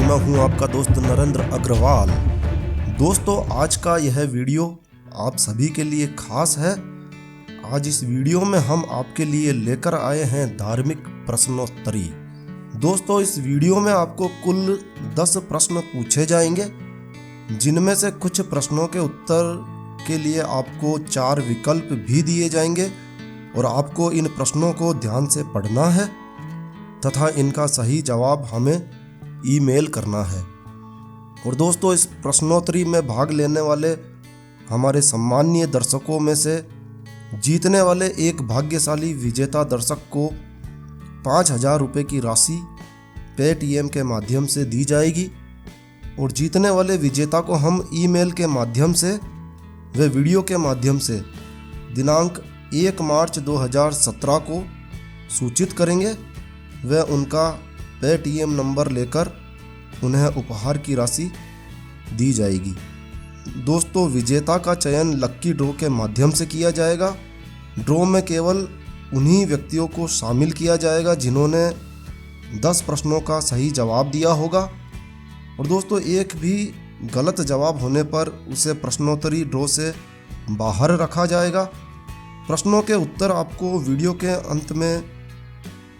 मैं हूं आपका दोस्त नरेंद्र अग्रवाल। दोस्तों, आज का यह वीडियो आप सभी के लिए खास है। आज इस वीडियो में हम आपके लिए लेकर आए हैं धार्मिक प्रश्नोत्तरी। दोस्तों, इस वीडियो में आपको कुल 10 प्रश्न पूछे जाएंगे, जिनमें से कुछ प्रश्नों के उत्तर के लिए आपको 4 विकल्प भी दिए जाएंगे और आपको इन प्रश्नों को ध्यान से पढ़ना है तथा इनका सही जवाब हमें ईमेल करना है। और दोस्तों, इस प्रश्नोत्तरी में भाग लेने वाले हमारे सम्माननीय दर्शकों में से जीतने वाले एक भाग्यशाली विजेता दर्शक को 5,000 रुपये की राशि पेटीएम के माध्यम से दी जाएगी और जीतने वाले विजेता को हम ईमेल के माध्यम से व वीडियो के माध्यम से दिनांक 1 मार्च 2017 को सूचित करेंगे। व उनका पेटीएम नंबर लेकर उन्हें उपहार की राशि दी जाएगी। दोस्तों, विजेता का चयन लक्की ड्रॉ के माध्यम से किया जाएगा। ड्रॉ में केवल उन्हीं व्यक्तियों को शामिल किया जाएगा जिन्होंने 10 प्रश्नों का सही जवाब दिया होगा। और दोस्तों, एक भी गलत जवाब होने पर उसे प्रश्नोत्तरी ड्रॉ से बाहर रखा जाएगा। प्रश्नों के उत्तर आपको वीडियो के अंत में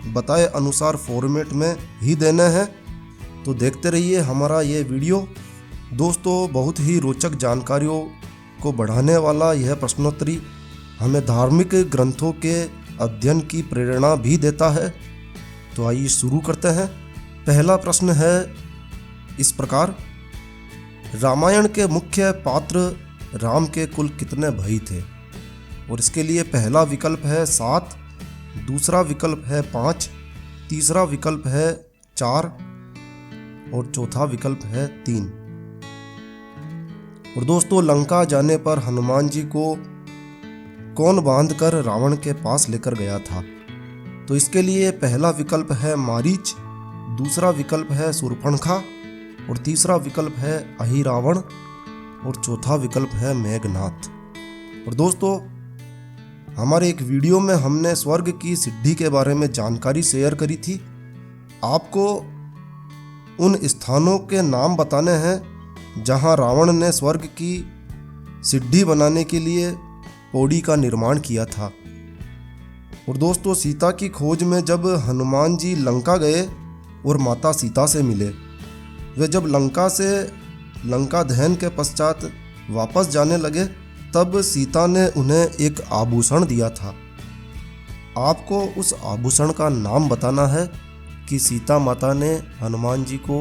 बताए अनुसार फॉर्मेट में ही देने हैं। तो देखते रहिए हमारा ये वीडियो। दोस्तों, बहुत ही रोचक जानकारियों को बढ़ाने वाला यह प्रश्नोत्तरी हमें धार्मिक ग्रंथों के अध्ययन की प्रेरणा भी देता है। तो आइए शुरू करते हैं। पहला प्रश्न है इस प्रकार: रामायण के मुख्य पात्र राम के कुल कितने भाई थे? और इसके लिए पहला विकल्प है 7, दूसरा विकल्प है 5, तीसरा विकल्प है 4 और चौथा विकल्प है 3। और दोस्तों, लंका जाने पर हनुमान जी को कौन बांधकर रावण के पास लेकर गया था? तो इसके लिए पहला विकल्प है मारीच, दूसरा विकल्प है शूर्पणखा और तीसरा विकल्प है अहिरावण और चौथा विकल्प है मेघनाथ। और दोस्तों, हमारे एक वीडियो में हमने स्वर्ग की सिद्धि के बारे में जानकारी शेयर करी थी। आपको उन स्थानों के नाम बताने हैं जहां रावण ने स्वर्ग की सिद्धि बनाने के लिए पौड़ी का निर्माण किया था। और दोस्तों, सीता की खोज में जब हनुमान जी लंका गए और माता सीता से मिले, वे जब लंका दहन के पश्चात वापस जाने लगे, तब सीता ने उन्हें एक आभूषण दिया था। आपको उस आभूषण का नाम बताना है कि सीता माता ने हनुमान जी को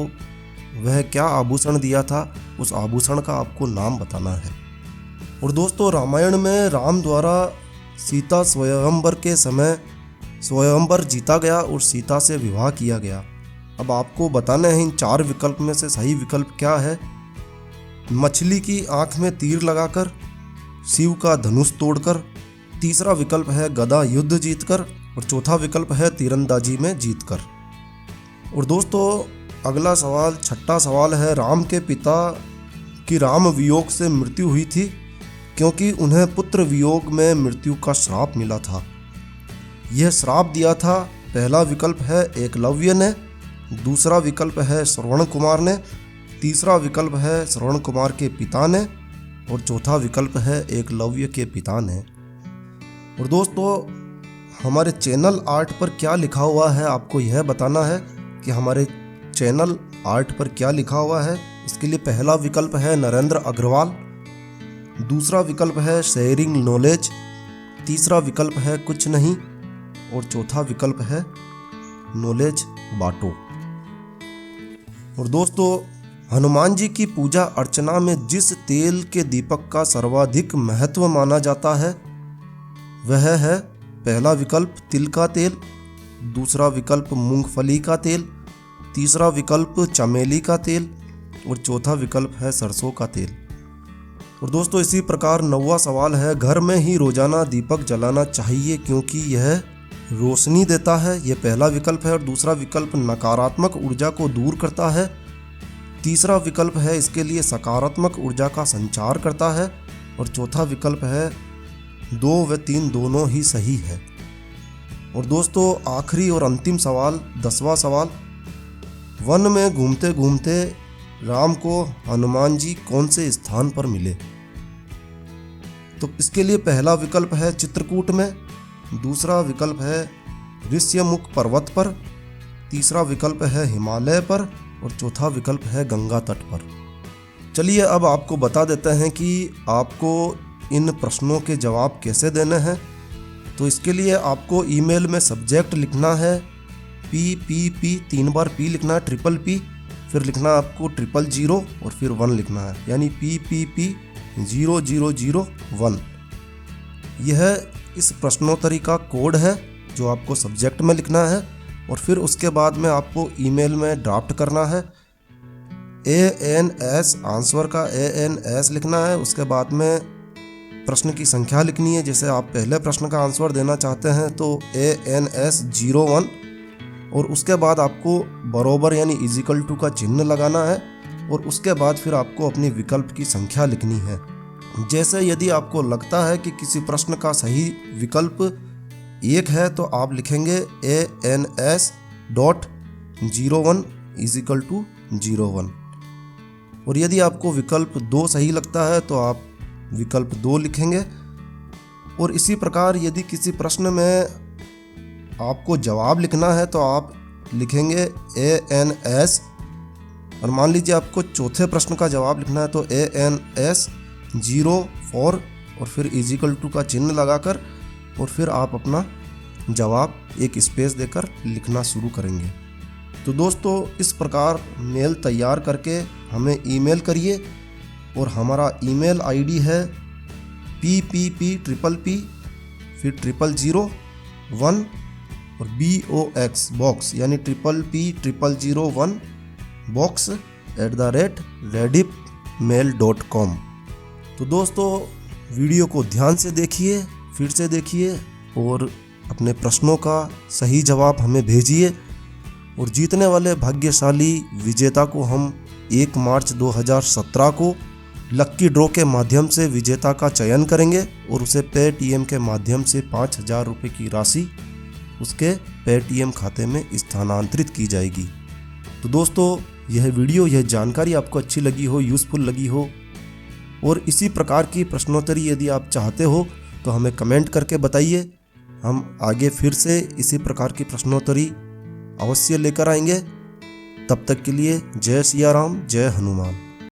वह क्या आभूषण दिया था। उस आभूषण का आपको नाम बताना है। और दोस्तों, रामायण में राम द्वारा सीता स्वयंवर के समय स्वयंवर जीता गया और सीता से विवाह किया गया। अब आपको बताना है इन 4 विकल्प में से सही विकल्प क्या है। मछली की आंख में तीर लगाकर, शिव का धनुष तोड़कर, तीसरा विकल्प है गदा युद्ध जीतकर और चौथा विकल्प है तीरंदाजी में जीतकर। और दोस्तों, अगला सवाल, छठा सवाल है: राम के पिता की राम वियोग से मृत्यु हुई थी क्योंकि उन्हें पुत्र वियोग में मृत्यु का श्राप मिला था। यह श्राप दिया था, पहला विकल्प है एकलव्य ने, दूसरा विकल्प है श्रवण कुमार ने, तीसरा विकल्प है श्रवण कुमार के पिता ने और चौथा विकल्प है एकलव्य के पिता ने। और दोस्तों, हमारे चैनल आर्ट पर क्या लिखा हुआ है आपको यह बताना है कि हमारे चैनल आर्ट पर क्या लिखा हुआ है। इसके लिए पहला विकल्प है नरेंद्र अग्रवाल, दूसरा विकल्प है शेयरिंग नॉलेज, तीसरा विकल्प है कुछ नहीं और चौथा विकल्प है नॉलेज बांटो। और दोस्तों, हनुमान जी की पूजा अर्चना में जिस तेल के दीपक का सर्वाधिक महत्व माना जाता है वह है पहला विकल्प तिल का तेल, दूसरा विकल्प मूंगफली का तेल, तीसरा विकल्प चमेली का तेल और चौथा विकल्प है सरसों का तेल। और दोस्तों, इसी प्रकार 9वां सवाल है: घर में ही रोजाना दीपक जलाना चाहिए क्योंकि यह रोशनी देता है। यह पहला विकल्प है। और दूसरा विकल्प नकारात्मक ऊर्जा को दूर करता है। तीसरा विकल्प है इसके लिए सकारात्मक ऊर्जा का संचार करता है और चौथा विकल्प है 2 व 3 दोनों ही सही है। और दोस्तों, आखिरी और अंतिम सवाल, 10वां सवाल: वन में घूमते घूमते राम को हनुमान जी कौन से स्थान पर मिले? तो इसके लिए पहला विकल्प है चित्रकूट में, दूसरा विकल्प है ऋष्यमुख पर्वत पर, तीसरा विकल्प है हिमालय पर और चौथा विकल्प है गंगा तट पर। चलिए अब आपको बता देते हैं कि आपको इन प्रश्नों के जवाब कैसे देने हैं। तो इसके लिए आपको ईमेल में सब्जेक्ट लिखना है PPP, 3 बार P लिखना है, PPP, फिर लिखना है आपको 000 और फिर 1 लिखना है, यानी PPP 0001। यह इस प्रश्नोत्तरी का कोड है जो आपको सब्जेक्ट में लिखना है और फिर उसके बाद में आपको ईमेल में ड्राफ्ट करना है। ANS, आंसर का ANS लिखना है। उसके बाद में प्रश्न की संख्या लिखनी है। जैसे आप पहले प्रश्न का आंसर देना चाहते हैं तो ANS 01 और उसके बाद आपको बरोबर यानी इजिकल टू का चिन्ह लगाना है और उसके बाद फिर आपको अपनी विकल्प की संख्या लिखनी है। जैसे यदि आपको लगता है कि किसी प्रश्न का सही विकल्प 1 है तो आप लिखेंगे ANS.01 इजिकल टू 01 और यदि आपको विकल्प 2 सही लगता है तो आप विकल्प 2 लिखेंगे। और इसी प्रकार यदि किसी प्रश्न में आपको जवाब लिखना है तो आप लिखेंगे ANS और मान लीजिए आपको चौथे प्रश्न का जवाब लिखना है तो ANS 04 और फिर इजिकल टू का चिन्ह लगाकर और फिर आप अपना जवाब एक स्पेस देकर लिखना शुरू करेंगे। तो दोस्तों इस प्रकार मेल तैयार करके हमें ईमेल करिए और हमारा ईमेल आईडी है PPP फिर 0001 और BOX बॉक्स यानी PPP0001 box@rediffmail.com। तो दोस्तों वीडियो को ध्यान से देखिए, फिर से देखिए और अपने प्रश्नों का सही जवाब हमें भेजिए और जीतने वाले भाग्यशाली विजेता को हम 1 मार्च 2017 को लक्की ड्रॉ के माध्यम से विजेता का चयन करेंगे और उसे पेटीएम के माध्यम से 5,000 रुपये की राशि उसके पेटीएम खाते में स्थानांतरित की जाएगी। तो दोस्तों यह वीडियो, यह जानकारी आपको अच्छी लगी हो, यूज़फुल लगी हो और इसी प्रकार की प्रश्नोत्तरी यदि आप चाहते हो तो हमें कमेंट करके बताइए। हम आगे फिर से इसी प्रकार की प्रश्नोत्तरी अवश्य लेकर आएंगे। तब तक के लिए जय सिया राम, जय हनुमान।